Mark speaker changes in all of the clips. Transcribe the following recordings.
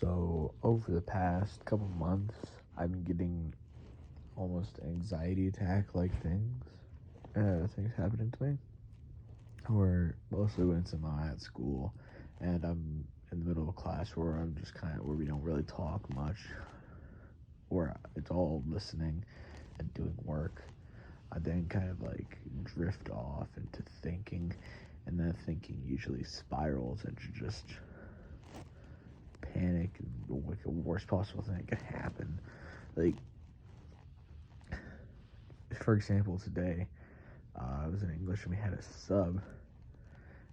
Speaker 1: So over the past couple months, I've been getting almost anxiety attack like things happening to me. Where mostly when I'm at school, and I'm in the middle of a class where I'm just kind of where we don't really talk much, where it's all listening and doing work. I then kind of like drift off into thinking, and then thinking usually spirals into just panic and like the worst possible thing that could happen. Like, for example, today I was in English and we had a sub,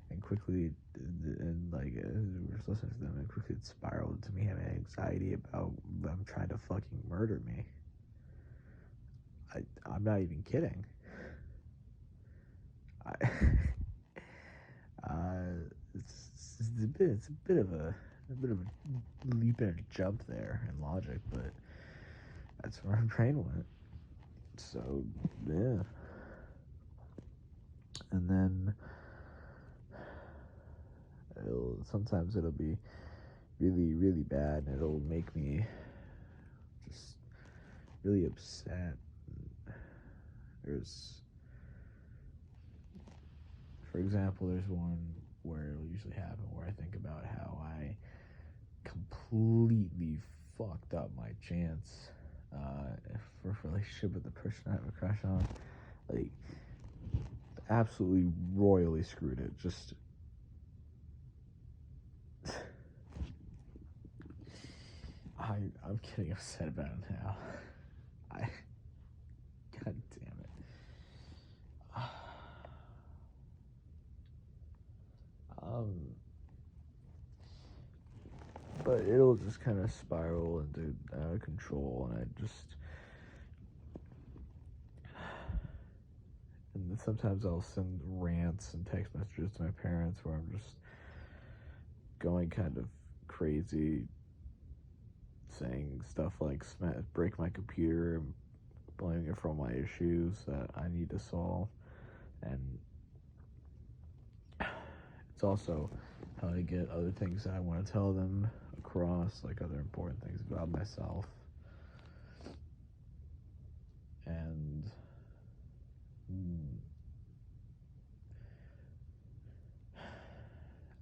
Speaker 1: and quickly, and like we were listening to them, and quickly it spiraled to me having anxiety about them trying to fucking murder me. I'm not even kidding. I, it's a bit of a leap and a jump there in logic, but that's where my brain went. So yeah, and then sometimes it'll be really really bad, and it'll make me just really upset. There's, for example, there's one where it'll usually happen where I think about how I completely fucked up my chance for a relationship with the person I have a crush on. Like, absolutely royally screwed it. Just I'm getting upset about it now. I God damn it. Um, but it'll just kind of spiral into out of control, and and sometimes I'll send rants and text messages to my parents where I'm just going kind of crazy, saying stuff like break my computer and blaming it for all my issues that I need to solve. And it's also how I get other things that I want to tell them across, like other important things about myself. And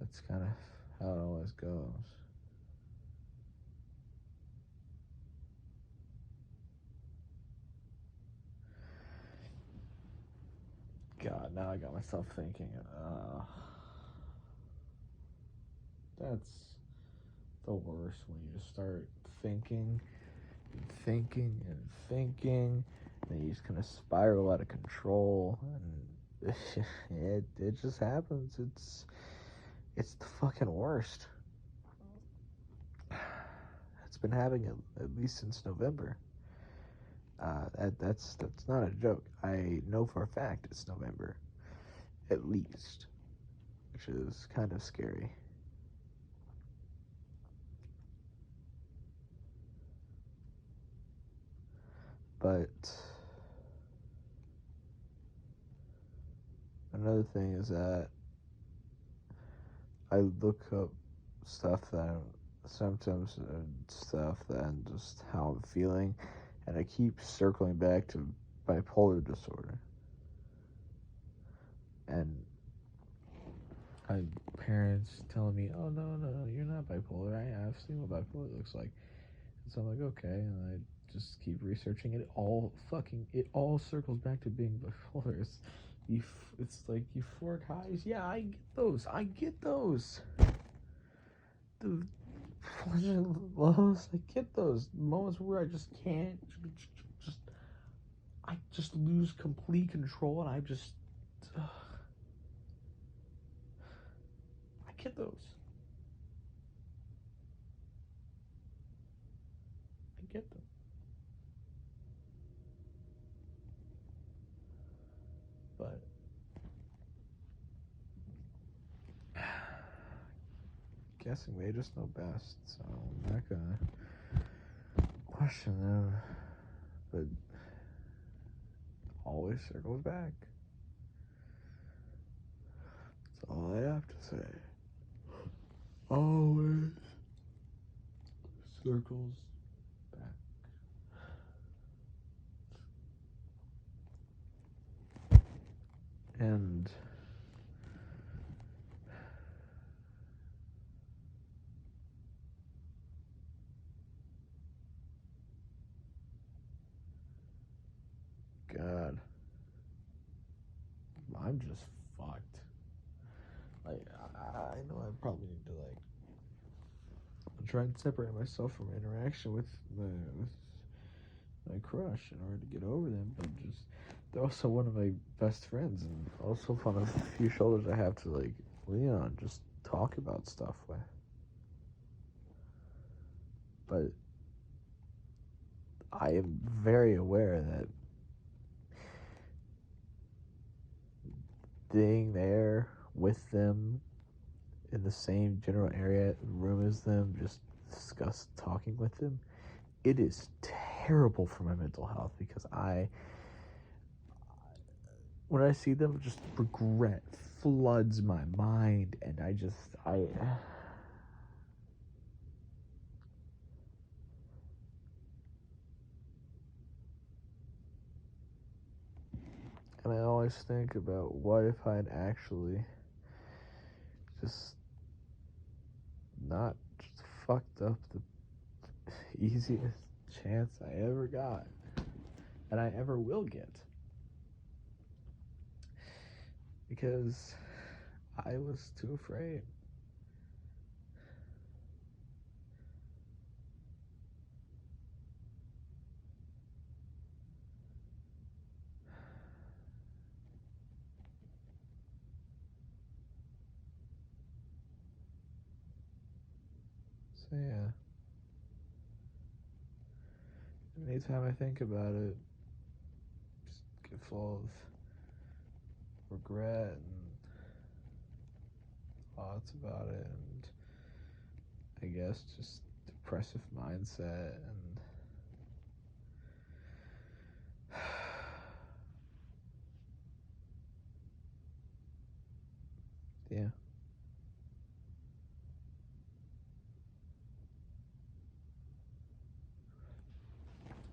Speaker 1: that's kind of how it always goes. God, now I got myself thinking. That's the worst, when you just start thinking and thinking and thinking, and then you just kind of spiral out of control, and it just happens. It's the fucking worst. It's been happening at least since November. That's not a joke. I know for a fact it's November, at least, which is kind of scary. But another thing is that I look up stuff that symptoms and stuff and just how I'm feeling, and I keep circling back to bipolar disorder. And I parents telling me, "Oh no, you're not bipolar. I've seen what bipolar looks like." And so I'm like, okay, and I just keep researching it. It all circles back to being bipolar. It's like euphoric highs. Yeah, I get those. The pleasant lows. I get those moments where I just can't. Just I just lose complete control, and I get those. I get them. But guessing they just know best, so I'm not gonna question them. But always circles back. That's all I have to say. Always circles back. And God, I'm just fucked. Like, I know I probably need to, like, try and separate myself from interaction with my crush in order to get over them, but just, they're also one of my best friends, and also one of the few shoulders I have to, like, lean on, just talk about stuff with. But I am very aware that being there with them in the same general area room as them, just discuss talking with them, it is terrible for my mental health, because when I see them, just regret floods my mind, and and I always think about, what if I'd actually just not just fucked up the easiest chance I ever got, and I ever will get, because I was too afraid. So yeah, anytime I think about it, just get full of regret and thoughts about it, and I guess just depressive mindset, and yeah.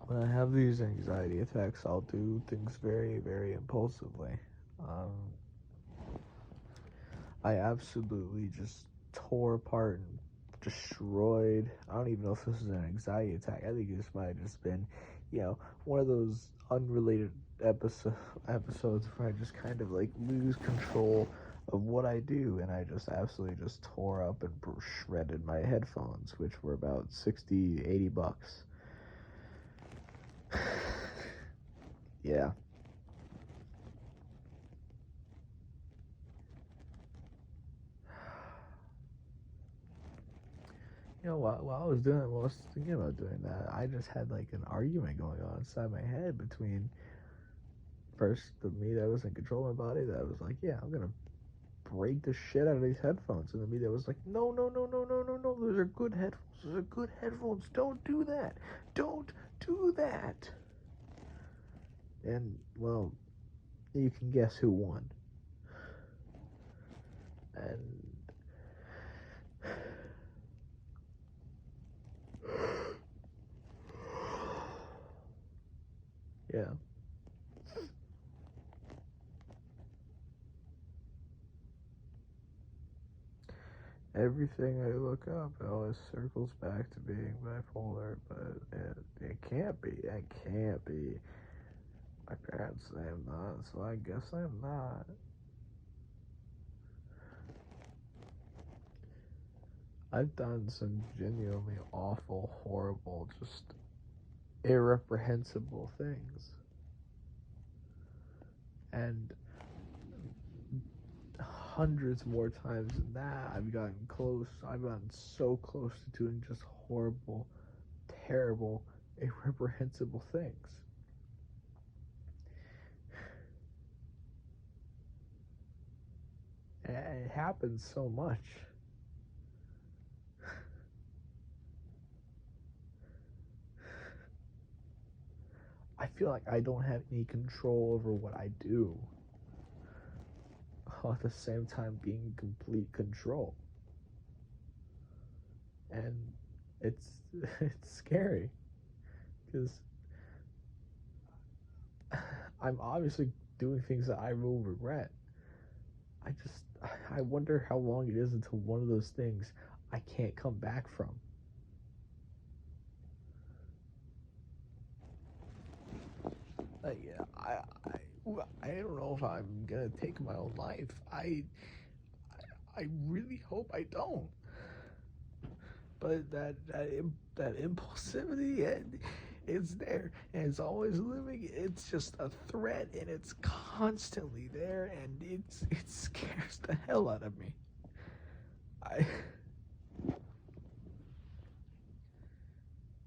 Speaker 1: When I have these anxiety attacks, I'll do things very, very impulsively. Um, I absolutely just tore apart and destroyed. I don't even know if this is an anxiety attack. I think this might have just been, one of those unrelated episodes where I just kind of like lose control of what I do, and I just absolutely just tore up and shredded my headphones, which were about $60-80. Yeah. While I was thinking about doing that, I just had like an argument going on inside my head between, first, the me that was in control of my body, that was like, yeah, I'm gonna break the shit out of these headphones, and the me that was like, no, no, no, no, no, no, no, those are good headphones. Those are good headphones. Don't do that. Don't do that. And well, you can guess who won. And yeah. Everything I look up, it always circles back to being bipolar, but it can't be. It can't be. My parents say I'm not, so I guess I'm not. I've done some genuinely awful, horrible, just irreprehensible things. And hundreds more times than that, I've gotten close. I've gotten so close to doing just horrible, terrible, irreprehensible things. And it happens so much. I feel like I don't have any control over what I do, while at the same time being in complete control. And it's it's scary because I'm obviously doing things that I will regret. I just I wonder how long it is until one of those things I can't come back from. Yeah, I don't know if I'm gonna take my own life. I really hope I don't. But that impulsivity, it's there and it's always living. It's just a threat and it's constantly there and it scares the hell out of me. I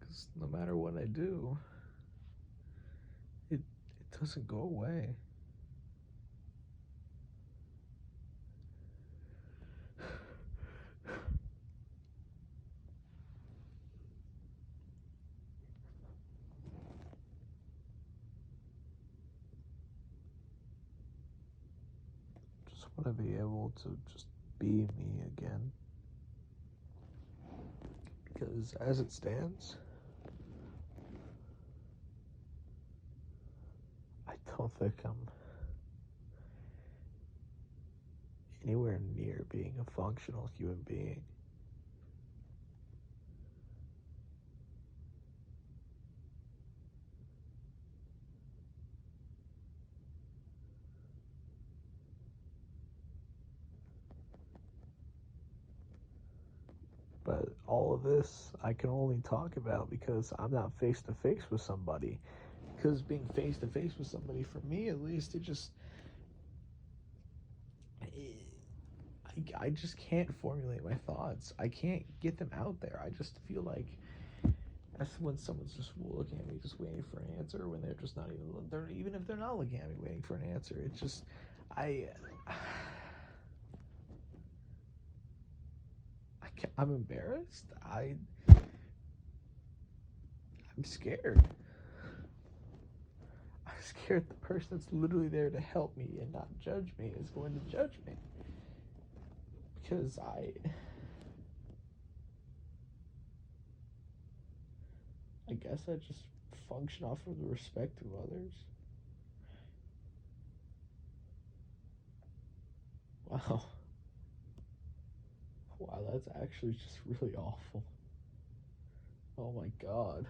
Speaker 1: Because no matter what I do, it doesn't go away. Just want to be able to just be me again. Because as it stands, I don't think I'm anywhere near being a functional human being. But all of this I can only talk about because I'm not face to face with somebody. Because being face to face with somebody, for me at least, I just can't formulate my thoughts. I can't get them out there. I just feel like that's when someone's just looking at me, just waiting for an answer. When they're just not even if they're not looking at me, waiting for an answer. It's just, I, I'm embarrassed. I'm scared. I'm scared the person that's literally there to help me and not judge me is going to judge me because I guess I just function off of the respect of others. Wow. Wow, that's actually just really awful. Oh my god.